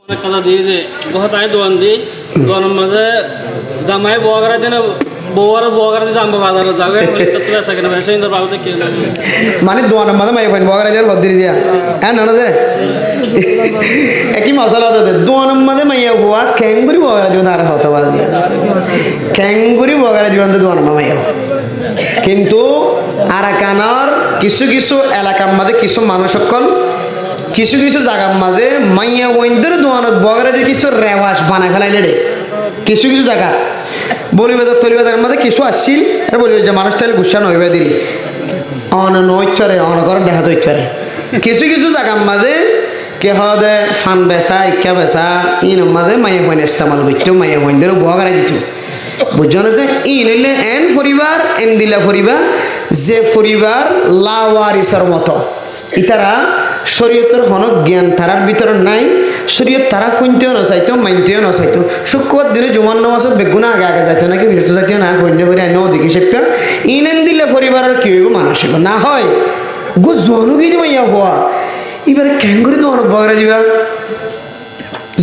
অনেক কথা দিয়েছে গহতায় দোয়ান দিই দোয়ানের মাঝে জামাই বোয়াগারা দিনে বউয়ার বোয়াগারা দিয়ে জামবো বাজারে যাবে তো বেসা কেন বেসা ইন্দর বাবুতে কে মানে দোয়ানের মাঝে মাই পাইন বগারা যার বদ্রি দিয়া হ্যাঁ না যে একই মশলা তো দোয়ানের মাঝে মাইয়া হওয়া ক্যাঙ্গুরি বগারা জীবন আর হতে পারে ক্যাঙ্গুরি বগারা জীবন দোয়ানের মাইয়া কিন্তু আরাকানার কিছু কিছু এলাকার মাঝে কিছু মানুষ সকল কিছু কিছু জায়গার মাঝে মাইয়া ওইন্দের দোয়ানত বগারা দিয়ে কিছু রেওয়াজ বানায় ফেলাইলে রে কিছু কিছু জায়গা বলিবাজার তলিবাজারের মধ্যে কিছু আসছিল আর বলি যে মানুষ তাহলে গুসা নইবে দিলি অনৈচ্ছরে অনকর দেখা তো ইচ্ছারে কিছু কিছু জায়গার মাঝে কে হদে ফান বেচা ইকা বেচা ইন মাঝে মাইয়া হইন ইস্তেমাল করতো মাইয়া হইনদের বগারা দিত বুঝছো না যে ইন হইলে এন পরিবার এন দিলা পরিবার যে পরিবার লাওয়ারিসের মতো ইতারা শরীয়তের হনক জ্ঞান তারার ভিতরে নাই শরীয়ত তারা ফুনতেও নচাইতো মানতেও নচাইতো শুক্রবার দিনে জুমান নামাজত বেগুনা আগে আগে যাইতো নাকি বিরত যাইতেও না কন্যা করে আইনও দেখি সেটা ইনেন দিলে পরিবারের কি হইব মানুষ হইব না হয় গো জনগি মাইয়া হওয়া এবারে কেন করে তো অনেক বগরা দিবা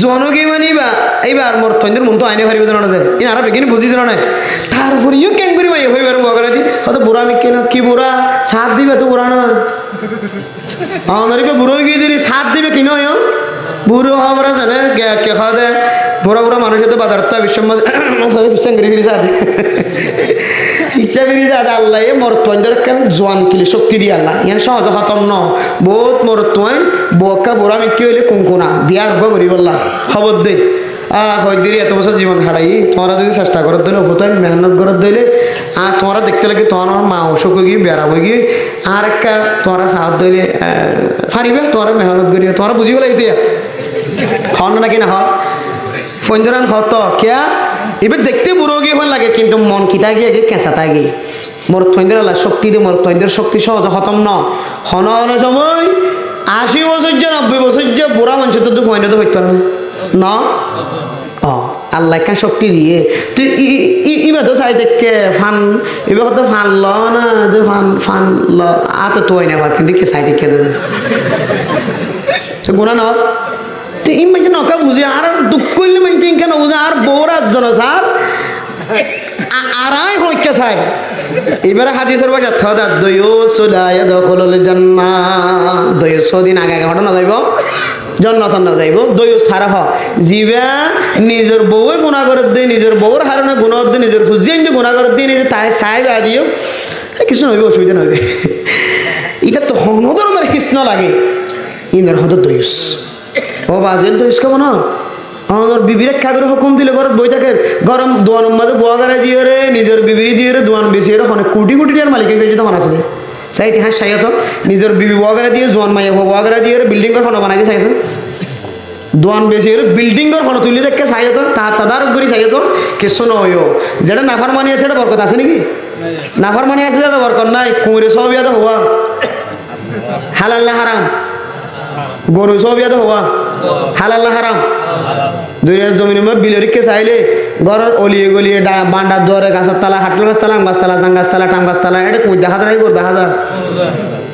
জনগি মানিবা এইবার মোর তন্দের মন তো আইনে পারিব না দে ই আর বেগিনি বুঝি দিল না তারপরেও কেন করে মাইয়া হইবার বগরা দি হয়তো বুড়া মিকে না কি বুড়া সাথ দিবে তো বুড়া না আমাদের বুড়ো গিয়ে দিলি সাথ দিবে কি নয় বুড়ো হবার আছে না কে খাওয়া দেয় বুড়া বুড়া মানুষের তো বাজার তো বিশ্বের মধ্যে ইচ্ছা বেরিয়ে যায় আল্লাহ এ মরত্বদের কেন জোয়ান কিলি শক্তি দিয়ে আল্লাহ ইয়ান সহজ খতম ন বহুত মরত্বন বকা বুড়া মিকি হইলে কুঙ্কুনা বিয়ার করি বললা খবর দে হয়দিরি এত বছর জীবন হারাই তোমরা যদি চেষ্টা করত দিলে অপতায় মেহনত করত দিলে আর তোমরা দেখতে লাগে তোমার মা অসুখ হয়ে গিয়ে বেড়াবো গিয়ে আর একটা তোমরা সাহায্য দিলে ফারিবে তোমরা মেহনত করি তোমরা বুঝিব লাগে হন নাকি না হয় ফঞ্জরান হত কেয়া এবার দেখতে বুড়ো গিয়ে ভাল লাগে কিন্তু মন কিতা গিয়ে কেঁচা তা গিয়ে মোর থৈন্দের আল্লাহ শক্তি দিয়ে মোর থৈন্দের শক্তি সহজ খতম ন হন সময় 80 বছর যে 90 বছর যে বুড়া মানুষ তো ফৈন্ড তো হইতে পারে না আল্লাহ কেন শক্তি দিয়ে তুই ইবার তো চাই দেখে ফান এবার কত ফান ল না ফান ফান ল তো তোই না কিন্তু কে চাই দেখে গুণা ন তুই ইম মাঝে নকা বুঝে আর দুঃখ করলে মানছে কেন বুঝে আর বউরা জন স্যার আরাই হইকে চাই এবারে হাদিসের বাজা থদা দয়ো সুলায় দখলল জান্নাত 200 দিন আগে ঘটনা যাইব জন্নত না যাইব দয়ো সারা হ জিবা নিজের বউয়ে গুনাহ করে দেয় নিজের বউর হারণে গুনাহ দেয় নিজের ফুজিয়ে গুনাহ করে দেয় নিজে তাই সাহেব দিও কিছু নইবে অসুবিধা নইবে এটা তো হনদর কৃষ্ণ লাগে ইন্দ্র হদ দয়ুস ও বাজেল দয়ুস কেমন না আমাদের বিবিরে খাগরে হুকুম দিলে ঘর বই থাকে গরম দোয়ানের মধ্যে বোয়াগারা দিয়ে রে নিজের বিবিরি দিয়ে রে দোয়ান বেশি রে অনেক কোটি কোটি টাকার মালিকের কাছে তখন আছে চাই ইতিহাস চাইতো নিজের বিবি বোয়াগারা দিয়ে জোয়ান মাইয়া বোয়াগারা দিয়ে রে বিল্ডিং ঘর বানাইতে চাইতো দোয়ান বেশি রে বিল্ডিং ঘর তুলি দেখে চাইতো তাদারক করে চাইতো কিছু নয় যেটা নাফার মানি আছে সেটা বরকত আছে নাকি নাফার মানি আছে যেটা বরকত নাই কুঁড়ে সব ইয়াতে হওয়া হালাল না হারাম গরু সব ইয়াতে হওয়া হালাল না হারাম দুনিয়ার জমিনের মধ্যে বিলরিকে চাইলে ঘরের অলিয়ে গলিয়ে বান্ডার দুয়ারে গাছের তালা হাটল গাছতলা আম গাছতলা জাং গাছতলা টাম গাছতলা এটা কুঁই দেখা যায় গরু দেখা যায়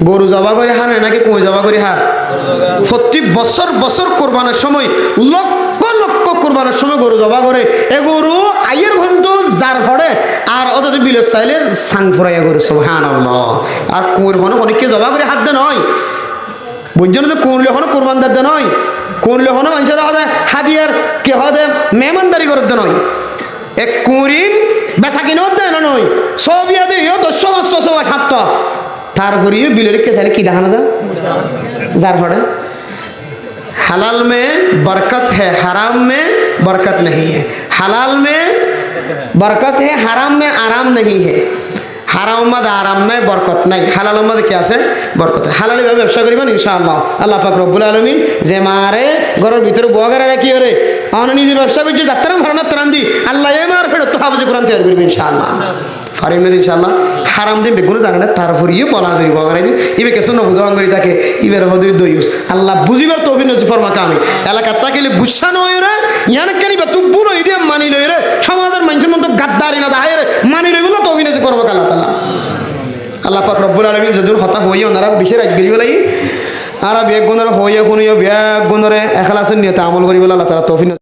গরু জবা করে হার নাকি কুঁই জবা করে হার প্রতি বছর বছর কোরবানের সময় লক্ষ লক্ষ কোরবানের সময় গরু জবা করে এ গরু আইয়ের ভন্ত যার ভরে আর অত বিলের চাইলে সাং ফুরাইয়া গরু সুবহানাল্লাহ আর কুঁইর হন অনেককে জবা করে হাত দে নয় বুঝছো না কোন লেখনো কোরবান দাদা নয় কোন লেখনো মানুষের হাদিয়ার কে হদে মেহমানদারি করতে নয় এক কুঁড়িন বেচা কিনে দেয় না নয় সব ইয়াদে 10 তারপরেও বিলের কে চাইলে কি দেখানো দা যার ফলে হালাল में बरकत है हराम में बरकत नहीं है हलाल में बरकत है हराम में आराम नहीं है হারাম মধ্যে আরাম নাই বরকত নাই হালালের মধ্যে কি আছে বরকত হালালি ভাবে ব্যবসা করিবেন ইনশাআল্লাহ আল্লাহ পাক রব্বুল আলামিন যে মারে ঘরের ভিতরে বগারা রাখি ওরে অন নিজে ব্যবসা করছে যাত্রা ভারনা ত্রাণ দি আল্লাহ এমার ফেরত তো হাফেজ কোরআন তৈরি করবে ইনশাআল্লাহ ফারিম না ইনশাআল্লাহ হারাম দিন বেগুন জানে না তারপরেও বলা যাবে বগারাই দিন ইবে কেসন না বুঝান করি তাকে ইবের হদরি দইউস আল্লাহ বুঝিবার তৌফিক নসিব ফরমা কামে এলাকা তাকিলে গুচ্ছা নয় রে ইয়ান কানি বা তু বুনো ইদিয়া মানি লই রে সমাজের মানুষের মতো গাদ্দারি না দাহাই রে মানি লই বলা তৌফিক নসিব ফরমা আল্লাহ তাআলা আল্লাহ পাক রব্বুল আলামিন যদি হতা হই ওনারা বেশি রাখবে বলাই আর বেগুণরে হইয়া শুনিও বেগুণরে এখলাসের নিয়তে আমল করিবলৈ আল্লাহ তাআলা তৌফিক